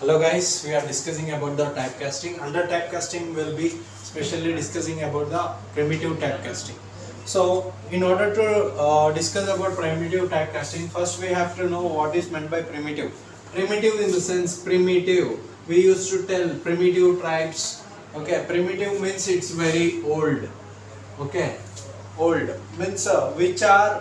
Hello guys, we are discussing about the typecasting. Under typecasting, we'll be specially discussing about the primitive typecasting. So, in order to discuss about primitive typecasting, first we have to know what is meant by primitive. Primitive in the sense primitive. We used to tell primitive tribes. Okay, primitive means it's very old. Okay, old means which are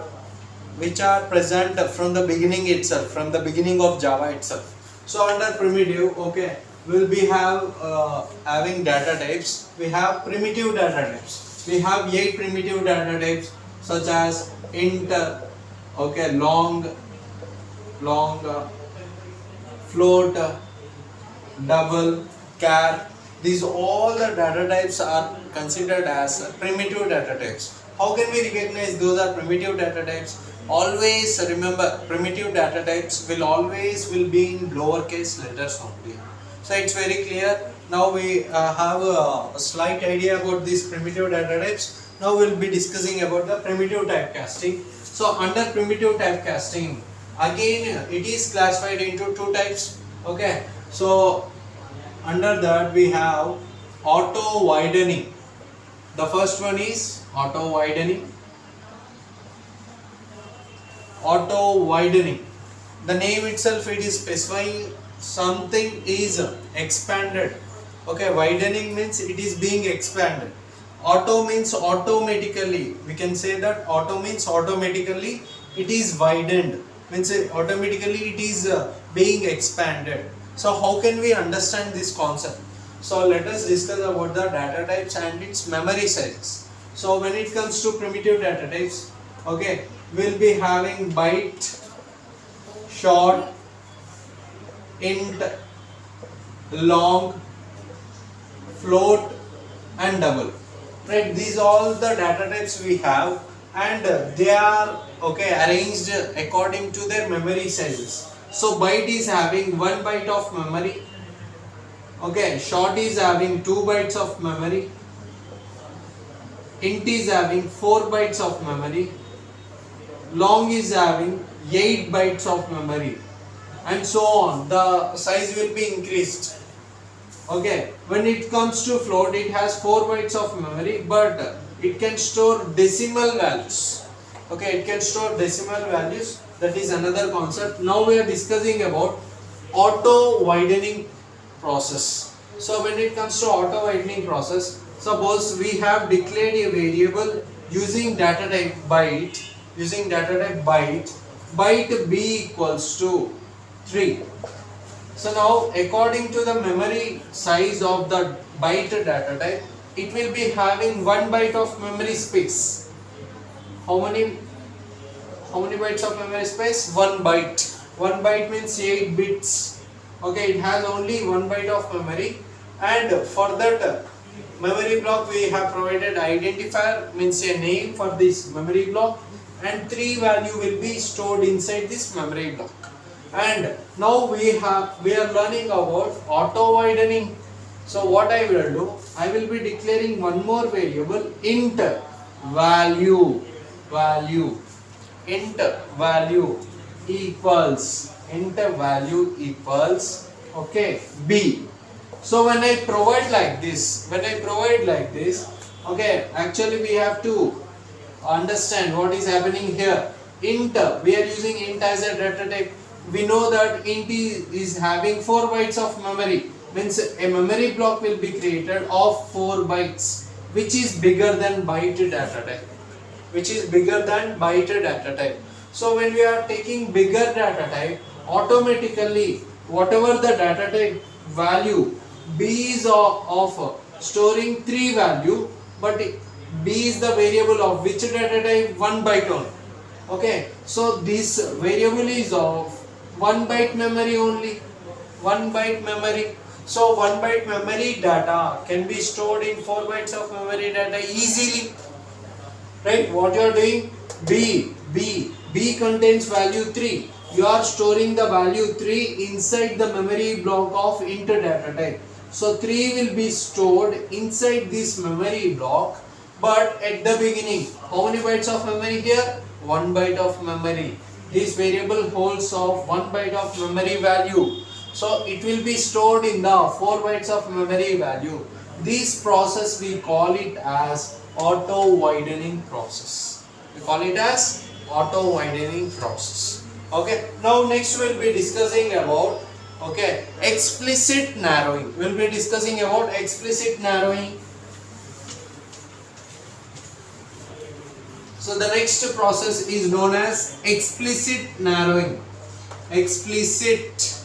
present from the beginning itself, from the beginning of Java itself. So under primitive, okay, we'll be having data types. We have primitive data types. We have 8 primitive data types such as int, okay, long, float, double, char. These all the data types are considered as primitive data types. How can we recognize those are primitive data types? Always remember, primitive data types will be in lowercase letters only. So it's very clear. Now we have a slight idea about these primitive data types. Now we'll be discussing about the primitive typecasting. So under primitive typecasting, again it is classified into two types. Okay. So under that we have auto widening. The first one is auto widening. Auto widening. The name itself, it is specifying something is expanded. Okay, widening means it is being expanded. Auto means automatically. We can say that auto means automatically it is widened. Means automatically it is being expanded. So how can we understand this concept? So let us discuss about the data types and its memory sizes. So when it comes to primitive data types, okay, we'll be having byte, short, int, long, float and double. Right, these all the data types we have, and they are okay arranged according to their memory sizes. So byte is having 1 byte of memory. Okay, short is having 2 bytes of memory. Int is having 4 bytes of memory. Long is having 8 bytes of memory, and so on. The size will be increased. Okay, when it comes to float, it has 4 bytes of memory, but it can store decimal values. Okay, it can store decimal values. That is another concept. Now we are discussing about auto widening process. So when it comes to auto widening process, suppose we have declared a variable using data type byte. Byte b equals to 3. So now according to the memory size of the byte data type, it will be having 1 byte of memory space. How many bytes of memory space? 1 byte. 1 byte means 8 bits. Okay, it has only 1 byte of memory, and for that memory block we have provided identifier, means a name for this memory block, and 3 value will be stored inside this memory block. And now we are learning about auto widening. So what I will do, I will be declaring one more variable, int value equals okay b. So when I provide like this, okay, actually we have to understand what is happening here. Int, we are using int as a data type. We know that int is having 4 bytes of memory, means a memory block will be created of 4 bytes, which is bigger than byte data type. So when we are taking bigger data type, automatically whatever the data type value, b is of storing 3 value, but b is the variable of which data type? 1 byte only. Okay, so this variable is of 1 byte memory only. 1 byte memory. So 1 byte memory data can be stored in 4 bytes of memory data easily. Right? What you are doing? B contains value 3. You are storing the value 3 inside the memory block of int data type. So 3 will be stored inside this memory block, but at the beginning, how many bytes of memory here? 1 byte of memory. This variable holds of 1 byte of memory value. So it will be stored in the 4 bytes of memory value. This process we call it as auto widening process. We call it as auto widening process. Okay. Now next we'll be discussing about explicit narrowing. We'll be discussing about explicit narrowing. So the next process is known as explicit narrowing. Explicit.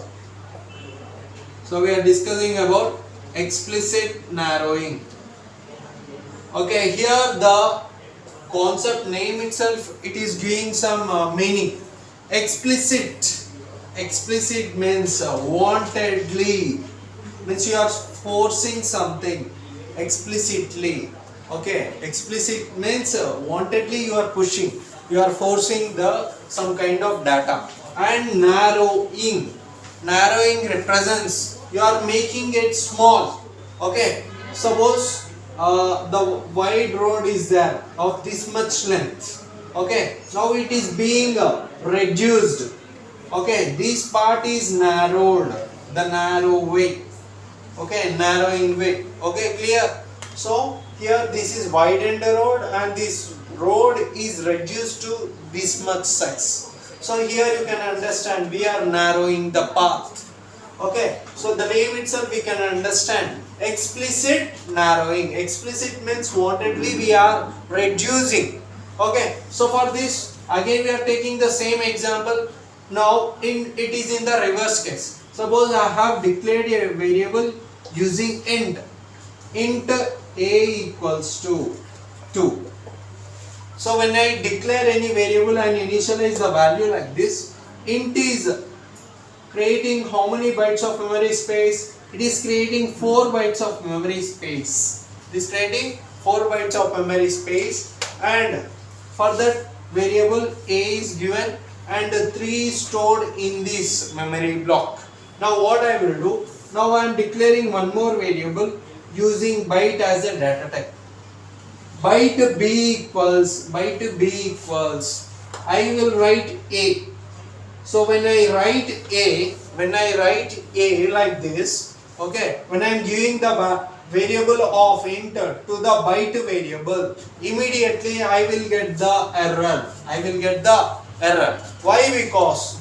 So we are discussing about explicit narrowing. Okay, here the concept name itself, it is giving some meaning. Explicit. Explicit means wantedly. Means you are forcing something explicitly. Okay, explicit means wantedly you are pushing, you are forcing some kind of data. And narrowing represents you are making it small. Okay, suppose the wide road is there of this much length. Okay, now it is being reduced. Okay, this part is narrowed, the narrow way. Okay, narrowing way. Okay, clear? So here this is widened road and this road is reduced to this much size. So here you can understand we are narrowing the path. Okay, so the name itself we can understand. Explicit narrowing. Explicit means wantedly we are reducing. Okay, so for this again we are taking the same example. Now it is in the reverse case. Suppose I have declared a variable using int. Int a equals to 2. So when I declare any variable and initialize the value like this, int is creating how many bytes of memory space? It is creating 4 bytes of memory space. It is creating 4 bytes of memory space, and for that variable a is given and 3 stored in this memory block. Now what I will do? Now I am declaring one more variable using byte as a data type. Byte b equals, I will write a. So when I write a like this, okay, when I am giving the variable of int to the byte variable, immediately I will get the error. Why? Because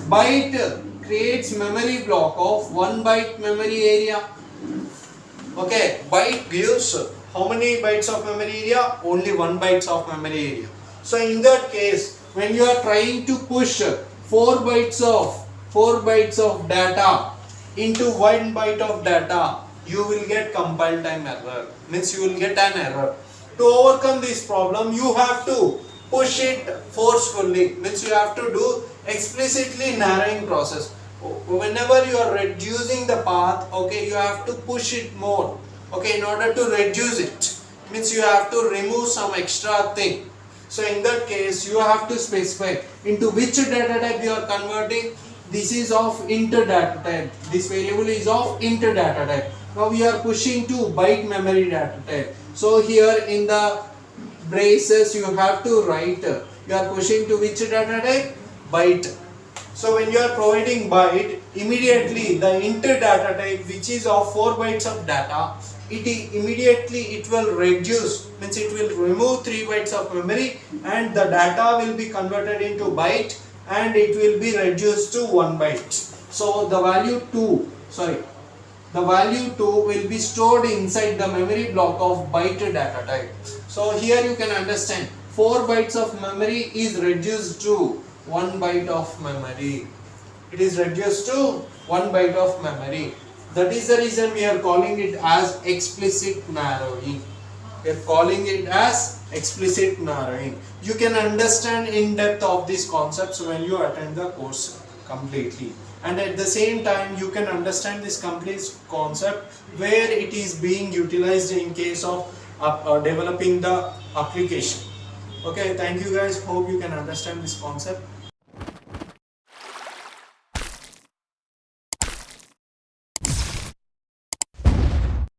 byte creates memory block of 1 byte memory area. Okay, byte gives how many bytes of memory area? Only 1 bytes of memory area. So in that case, when you are trying to push 4 bytes of data into 1 byte of data, you will get compile time error. Means you will get an error. To overcome this problem, you have to push it forcefully. Means you have to do explicitly narrowing process. Whenever you are reducing the path, okay, you have to push it more. Okay, in order to reduce it, means you have to remove some extra thing. So in that case, you have to specify into which data type you are converting. This is of int data type. This variable is of int data type. Now we are pushing to byte memory data type. So here in the braces you have to write, you are pushing to which data type? Byte. So when you are providing byte, immediately the int data type, which is of 4 bytes of data, it will reduce, means it will remove 3 bytes of memory and the data will be converted into byte and it will be reduced to 1 byte. So the value 2 will be stored inside the memory block of byte data type. So here you can understand 4 bytes of memory is reduced to 1 byte of memory. It is reduced to 1 byte of memory. That is the reason we are calling it as explicit narrowing. We are calling it as explicit narrowing. You can understand in depth of these concepts when you attend the course completely. And at the same time, you can understand this complete concept where it is being utilized in case of developing the application. Okay, thank you guys. Hope you can understand this concept.